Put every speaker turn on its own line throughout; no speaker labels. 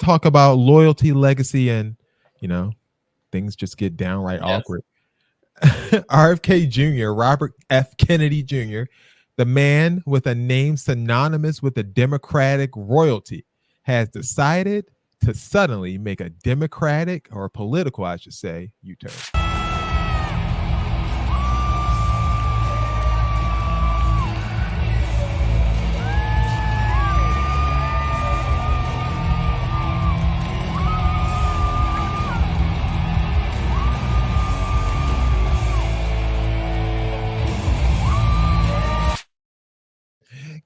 talk about loyalty, legacy, and things just get downright awkward. RFK Jr., Robert F. Kennedy Jr., the man with a name synonymous with the Democratic royalty, has decided to suddenly make a democratic, or political, I should say, U-turn.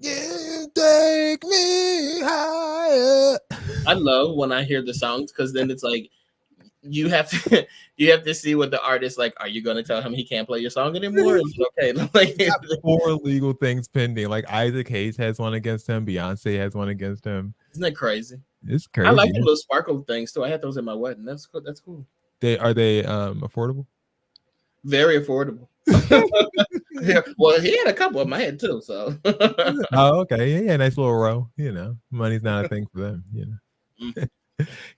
You take me higher.
I love when I hear the songs, because then it's like you have to see what the artist like. Are you going to tell him he can't play your song anymore? It's okay. Like
4 legal things pending. Like Isaac Hayes has one against him. Beyonce has one against him.
Isn't that crazy?
It's crazy.
I like the little sparkle things too. I had those at my wedding. That's cool. That's cool.
Are they affordable?
Very affordable. Yeah, well, he had a couple of them. I had too. So.
Oh, okay. Yeah, nice little row. Money's not a thing for them.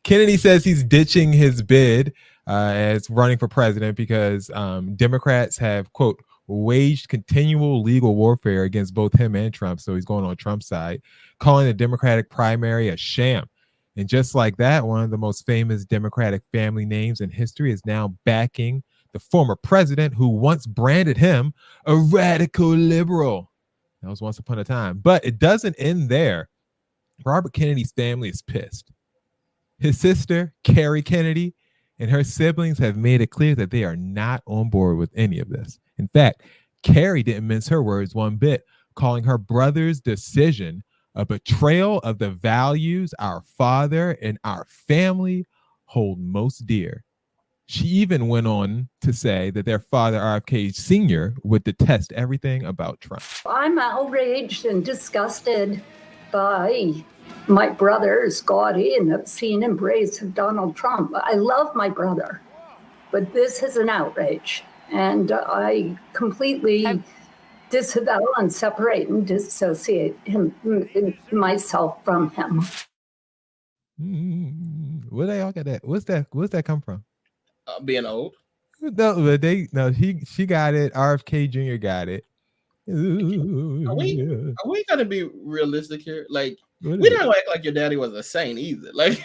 Kennedy says he's ditching his bid as running for president because Democrats have, quote, waged continual legal warfare against both him and Trump. So he's going on Trump's side, calling the Democratic primary a sham. And just like that, one of the most famous Democratic family names in history is now backing the former president who once branded him a radical liberal. That was once upon a time. But it doesn't end there. Robert Kennedy's family is pissed. His sister, Kerry Kennedy, and her siblings have made it clear that they are not on board with any of this. In fact, Kerry didn't mince her words one bit, calling her brother's decision a betrayal of the values our father and our family hold most dear. She even went on to say that their father, RFK Jr., would detest everything about Trump.
I'm outraged and disgusted by my brother's gaudy and obscene embrace of Donald Trump. I love my brother, but this is an outrage. And I completely disavow and separate and dissociate myself from him.
Where they all got that? What's that come from?
Being old.
No, but she got it. RFK Jr. got it.
Are we gonna be realistic here? Like, we don't act like your daddy was a saint either. Like,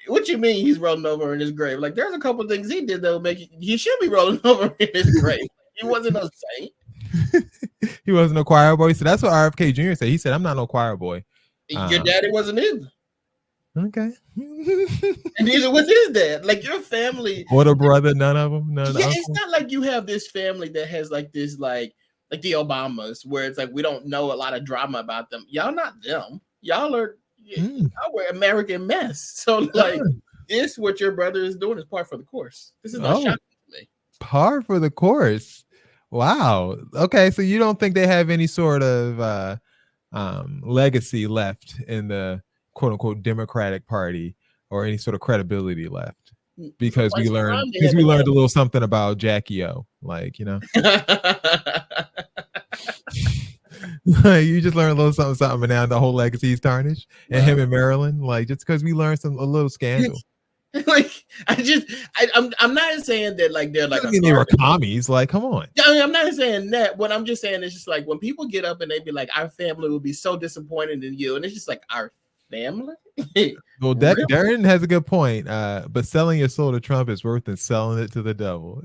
what you mean he's rolling over in his grave? Like, there's a couple things he did that would make he should be rolling over in his grave. He wasn't a saint.
He wasn't a choir boy. So that's what RFK Jr. said. He said, "I'm not no choir boy."
Your daddy wasn't either.
Okay.
And neither was his dad. Like, your family.
What a brother, none of them. None.
Yeah, it's not like you have this family that has like this, like the Obamas, where it's like we don't know a lot of drama about them. Y'all not them. Y'all are American mess. So like this, what your brother is doing is par for the course. This is not shocking to me.
Par for the course. Wow. Okay, so you don't think they have any sort of legacy left in the quote unquote Democratic Party, or any sort of credibility left? Because we learned a little something about Jackie O. Like, you just learned a little something, and now the whole legacy is tarnished. And him in Maryland, like, just because we learned a little scandal.
Like, I'm not saying that like they're like
they were commies. Like, come on.
I mean, I'm not saying that. What I'm just saying is just like when people get up and they be like, our family will be so disappointed in you, and it's just like, our family.
Well, Darren has a good point. But selling your soul to Trump is worse than selling it to the devil.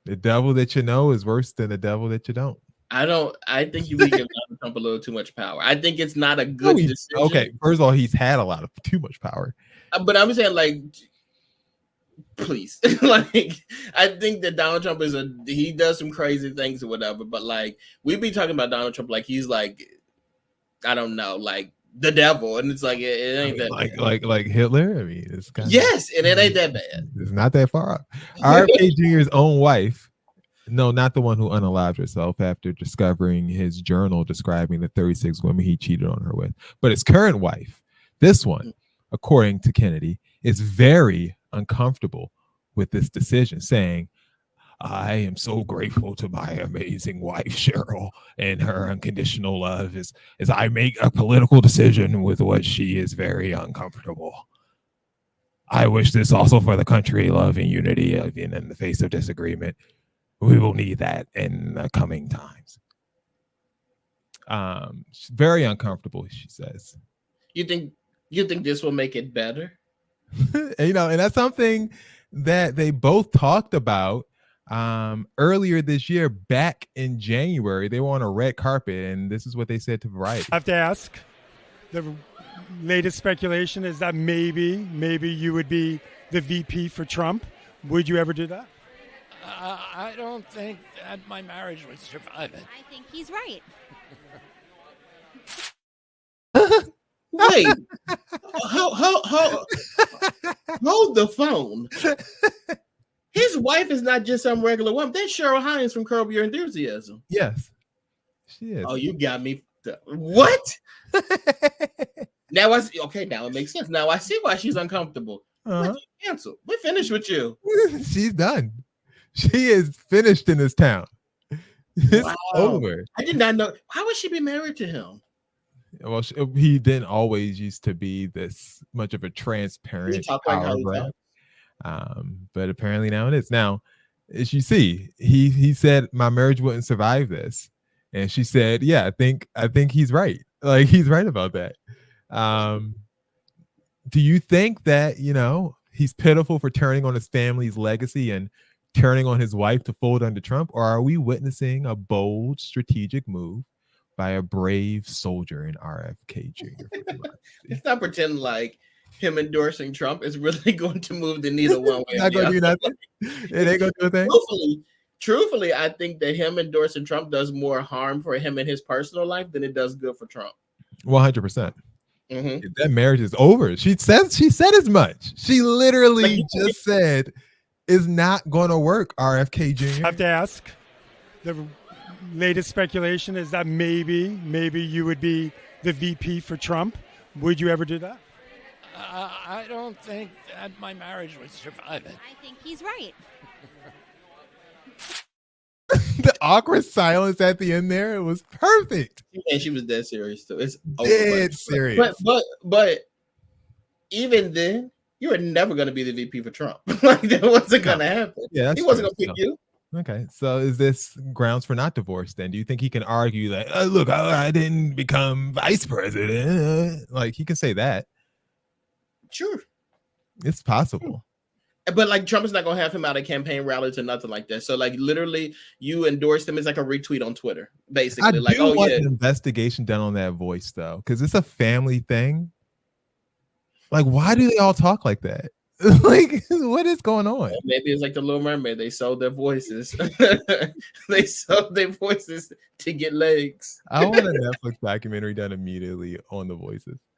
The devil that you know is worse than the devil that you don't.
I think you give Donald Trump a little too much power. I think it's not a good decision.
Okay, first of all, he's had a lot of too much power.
But I'm saying, like, please. Like, I think that Donald Trump he does some crazy things or whatever, but like we be talking about Donald Trump like he's like, I don't know, like the devil, and it's like it ain't that bad.
like Hitler. I mean, it's kind
yes, and it ain't that bad.
It's not that far up. RFK Jr.'s own wife, no, not the one who unalived herself after discovering his journal describing the 36 women he cheated on her with, but his current wife, this one, according to Kennedy, is very uncomfortable with this decision, saying, I am so grateful to my amazing wife, Cheryl, and her unconditional love as I make a political decision with what she is very uncomfortable. I wish this also for the country, love and unity, even in the face of disagreement. We will need that in the coming times. Very uncomfortable, she says.
You think this will make it better?
And that's something that they both talked about earlier this year. Back in January, they were on a red carpet, and this is what they said to Variety.
I have to ask. The latest speculation is that maybe you would be the VP for Trump. Would you ever do that?
I don't think that my marriage would survive it.
I think he's right.
Wait, hold the phone. His wife is not just some regular woman. That's Cheryl Hines from Curb Your Enthusiasm.
Yes, she is.
Oh, you got me. What? Now I see. Okay, now it makes sense. Now I see why she's uncomfortable. Cancel. We're finished with you.
She's done. She is finished in this town. It's over.
I did not know. How would she be married to him?
Well, he didn't always used to be this much of a transparent power grab. But apparently now it is. Now, as you see, he said my marriage wouldn't survive this, and she said, "Yeah, I think he's right. Like he's right about that." Do you think that he's pitiful for turning on his family's legacy and turning on his wife to fold under Trump, or are we witnessing a bold strategic move by a brave soldier in RFK Jr.?
Let's not pretend like him endorsing Trump is really going to move the needle one way.
Not going to do nothing. It ain't going to do a thing.
Truthfully, I think that him endorsing Trump does more harm for him in his personal life than it does good for Trump.
100%. That marriage is over. She said as much. She literally just said it's not going to work. RFK Jr.
I have to ask. The latest speculation is that maybe you would be the VP for Trump. Would you ever do that?
I don't think that my marriage would survive it.
I think he's right.
The awkward silence at the end there, it was perfect.
And she was dead serious too. It's
dead serious.
But even then, you were never going to be the VP for Trump. Like that wasn't going to happen. Yeah, he wasn't going to pick you.
Okay, so is this grounds for not divorce then? Do you think he can argue that, look, I didn't become vice president? Like he can say that.
Sure.
It's possible.
But like Trump is not going to have him out at campaign rallies or nothing like that. So like literally you endorsed him as like a retweet on Twitter, basically.
I do want an investigation done on that voice though, because it's a family thing. Like, why do they all talk like that? Like, what is going on?
Maybe it's like the Little Mermaid. They sold their voices. They sold their voices to get legs.
I want a Netflix documentary done immediately on the voices.